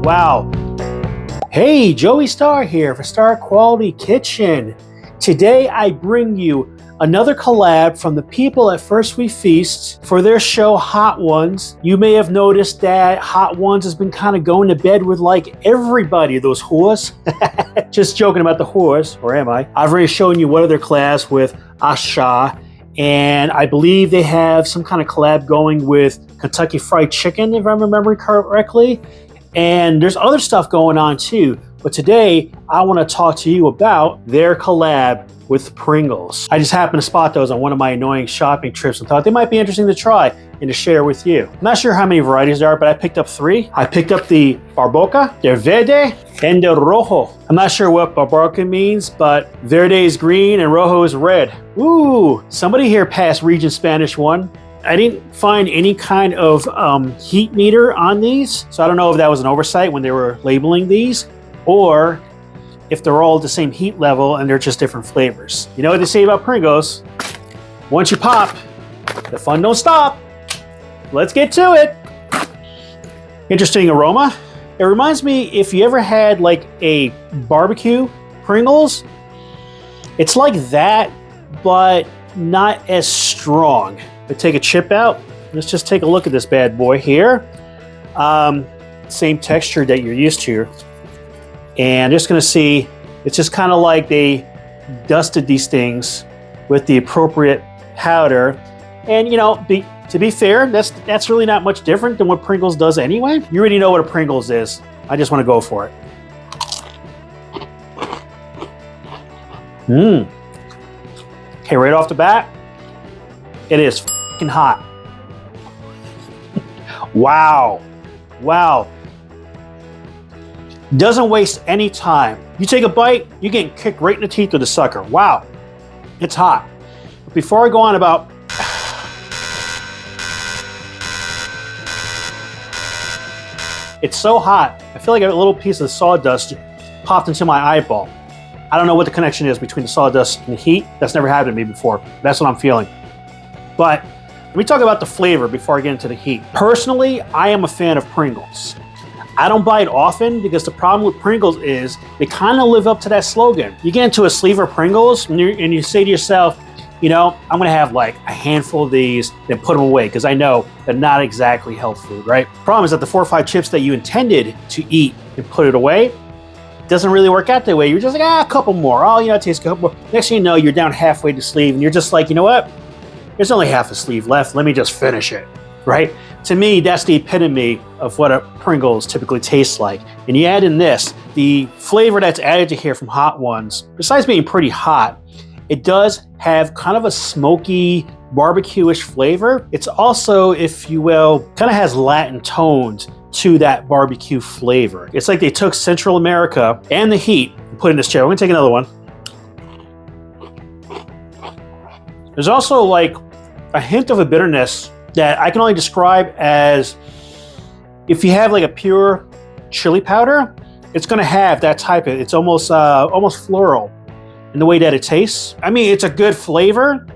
Wow. Hey, Joey Star here for Star Quality Kitchen. Today I bring you another collab from the people at FirstWeFeast for their show Hot Ones. You may have noticed that Hot Ones has been kind of going to bed with like everybody, those whores. Just joking about the whores, or am I? I've already shown you one of their collabs with Asha, and I believe they have some kind of collab going with Kentucky Fried Chicken, if I'm remembering correctly. And there's other stuff going on too. But today, I want to talk to you about their collab with Pringles. I just happened to spot those on one of my annoying shopping trips and thought they might be interesting to try and to share with you. I'm not sure how many varieties there are, but I picked up 3. I picked up the Barbacoa, the Verde, and the Rojo. I'm not sure what Barbacoa means, but Verde is green and Rojo is red. Ooh, somebody here passed Region Spanish 1. I didn't find any kind of heat meter on these, so I don't know if that was an oversight when they were labeling these, or if they're all the same heat level and they're just different flavors. You know what they say about Pringles? Once you pop, the fun don't stop. Let's get to it. Interesting aroma. It reminds me if you ever had like a barbecue Pringles, it's like that, but not as strong. Take a chip out. Let's just take a look at this bad boy here. Same texture that you're used to. And just gonna see, it's just kind of like they dusted these things with the appropriate powder. And you know, to be fair, that's really not much different than what Pringles does anyway. You already know what a Pringles is. I just want to go for it. Okay, right off the bat, it is hot. Wow. Doesn't waste any time. You take a bite, you're getting kicked right in the teeth with the sucker. Wow. It's hot. But before I go on about it's so hot, I feel like a little piece of sawdust popped into my eyeball. I don't know what the connection is between the sawdust and the heat. That's never happened to me before. That's what I'm feeling. But let me talk about the flavor before I get into the heat. Personally, I am a fan of Pringles. I don't buy it often because the problem with Pringles is they kind of live up to that slogan. You get into a sleeve of Pringles and you say to yourself, you know, I'm gonna have like a handful of these, then put them away because I know they're not exactly health food, right? Problem is that the 4 or 5 chips that you intended to eat and put it away, doesn't really work out that way. You're just like, a couple more. Oh, you know, it tastes a couple more. Next thing you know, you're down halfway the sleeve and you're just like, you know what? There's only half a sleeve left. Let me just finish it, right? To me, that's the epitome of what a Pringles typically tastes like. And you add in this, the flavor that's added to here from Hot Ones, besides being pretty hot, it does have kind of a smoky, barbecue-ish flavor. It's also, if you will, kind of has Latin tones to that barbecue flavor. It's like they took Central America and the heat and put in this chip. I'm gonna take another one. There's also like a hint of a bitterness that I can only describe as if you have like a pure chili powder, it's gonna have that type of, it's almost floral in the way that it tastes. I mean, it's a good flavor.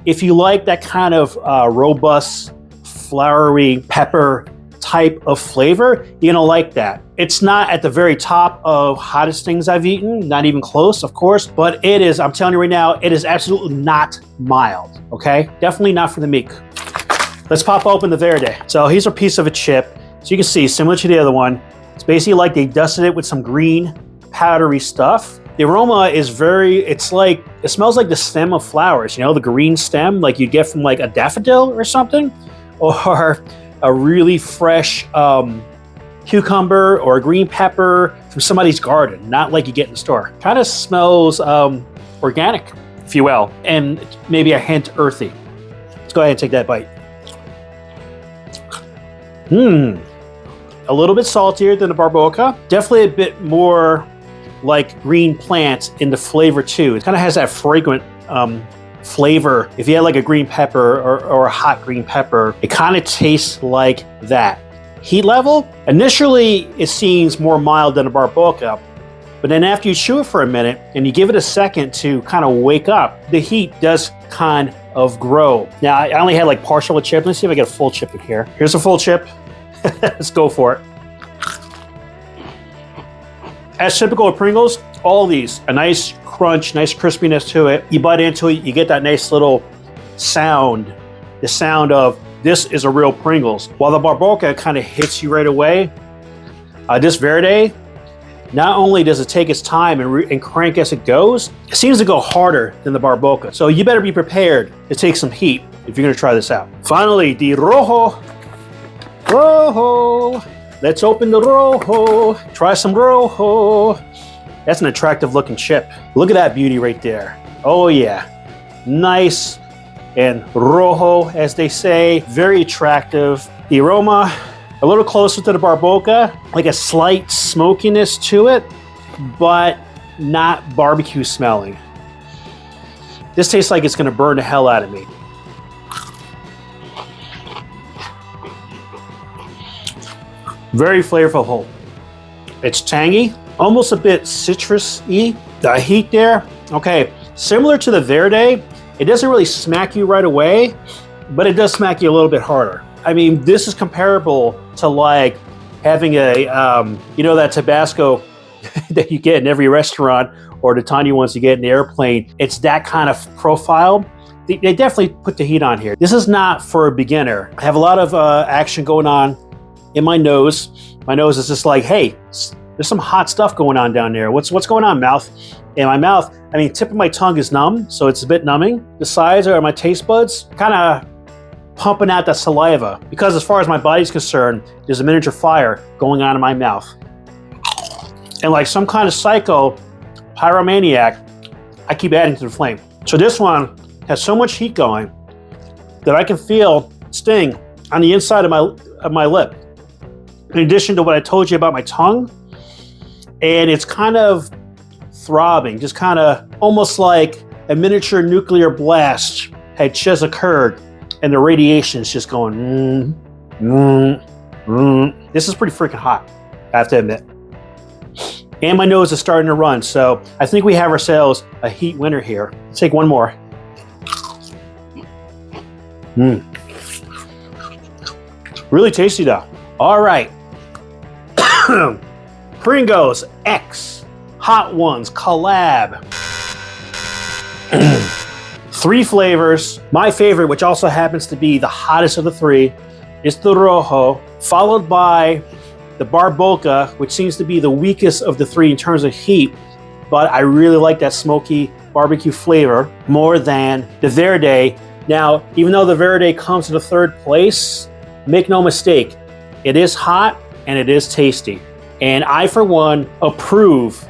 If you like that kind of robust, floury pepper type of flavor, you're gonna like that. It's not at the very top of hottest things I've eaten, not even close, of course, but it is, I'm telling you right now, it is absolutely not mild, okay? Definitely not for the meek. Let's pop open the Verde. So here's a piece of a chip. So you can see, similar to the other one, it's basically like they dusted it with some green powdery stuff. The aroma is it's like, it smells like the stem of flowers, you know, the green stem like you'd get from like a daffodil or something, or a really fresh cucumber or a green pepper from somebody's garden, not like you get in the store. Kind of smells organic, if you will, and maybe a hint earthy. Let's go ahead and take that bite. A little bit saltier than the Barbacoa. Definitely a bit more like green plants in the flavor too. It kind of has that fragrant flavor. If you had like a green pepper or a hot green pepper, it kind of tastes like that. Heat level, initially it seems more mild than a Barbacoa, but then after you chew it for a minute and you give it a second to kind of wake up, the heat does kind of grow. Now I only had like partial a chip. Let's see if I get a full chip in here. Here's a full chip. Let's go for it. As typical of Pringles, all these, a nice crunch, nice crispiness to it. You bite into it, you get that nice little sound, the sound of this is a real Pringles. While the Barbacoa kind of hits you right away, this Verde, not only does it take its time and crank as it goes, it seems to go harder than the Barbacoa. So you better be prepared to take some heat if you're gonna try this out. Finally, the Rojo. Rojo. Let's open the Rojo. Try some Rojo. That's an attractive looking chip. Look at that beauty right there. Oh yeah. Nice and Rojo, as they say. Very attractive. The aroma, a little closer to the Barbacoa, like a slight smokiness to it, but not barbecue smelling. This tastes like it's gonna burn the hell out of me. Very flavorful. It's tangy, almost a bit citrus-y. The heat there, okay, similar to the Verde, it doesn't really smack you right away, but it does smack you a little bit harder. I mean, this is comparable to like having a, you know, that Tabasco that you get in every restaurant, or the tiny ones you get in the airplane. It's that kind of profile. They definitely put the heat on here. This is not for a beginner. I have a lot of action going on in my nose. My nose is just like, hey, there's some hot stuff going on down there. What's going on, mouth? And my mouth, I mean, tip of my tongue is numb, so it's a bit numbing. The sides are my taste buds, kind of pumping out that saliva, because as far as my body's concerned, there's a miniature fire going on in my mouth. And like some kind of psycho pyromaniac, I keep adding to the flame. So this one has so much heat going that I can feel sting on the inside of my lip. In addition to what I told you about my tongue, and it's kind of throbbing, just kind of almost like a miniature nuclear blast had just occurred, and the radiation is just going, This is pretty freaking hot, I have to admit. And my nose is starting to run, so I think we have ourselves a heat winner here. Let's take one more. Really tasty though. All right. Pringles X Hot Ones Collab. 3 flavors. My favorite, which also happens to be the hottest of the 3, is the Rojo, followed by the Barbacoa, which seems to be the weakest of the 3 in terms of heat, but I really like that smoky barbecue flavor more than the Verde. Now, even though the Verde comes to the 3rd place, make no mistake, it is hot and it is tasty. And I, for one, approve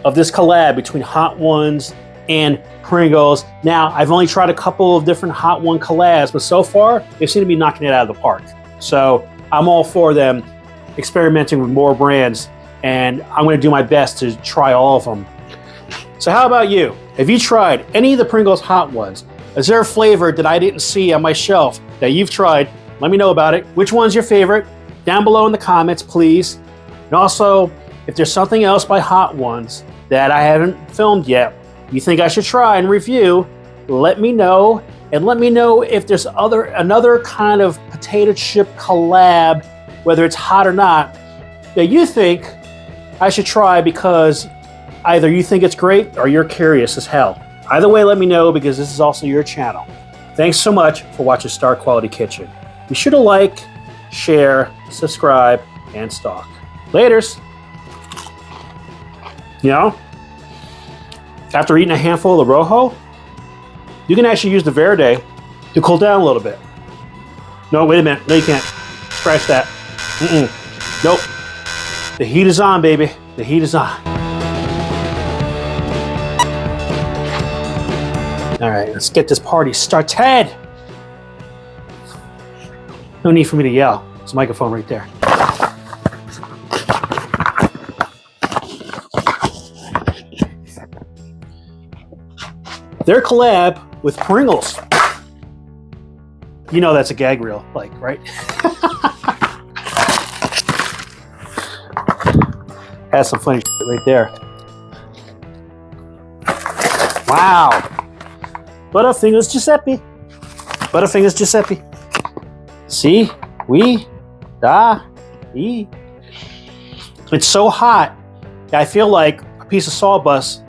of this collab between Hot Ones and Pringles. Now, I've only tried a couple of different Hot One collabs, but so far, they seem to be knocking it out of the park. So I'm all for them experimenting with more brands, and I'm gonna do my best to try all of them. So how about you? Have you tried any of the Pringles Hot Ones? Is there a flavor that I didn't see on my shelf that you've tried? Let me know about it. Which one's your favorite? Down below in the comments, please. And also, if there's something else by Hot Ones that I haven't filmed yet, you think I should try and review, let me know. And let me know if there's another kind of potato chip collab, whether it's hot or not, that you think I should try because either you think it's great or you're curious as hell. Either way, let me know, because this is also your channel. Thanks so much for watching Star Quality Kitchen. Be sure to like, share, subscribe, and stalk. Laters. You know, after eating a handful of Rojo, you can actually use the Verde to cool down a little bit. No, wait a minute. No, you can't. Scratch that. Nope. The heat is on, baby. The heat is on. All right, let's get this party started. No need for me to yell. There's a microphone right there. Their collab with Pringles. You know that's a gag reel, like, right? That's some funny shit right there. Wow. Butterfingers Giuseppe. Butterfingers Giuseppe. See? We. Da. E. It's so hot I feel like a piece of sawdust.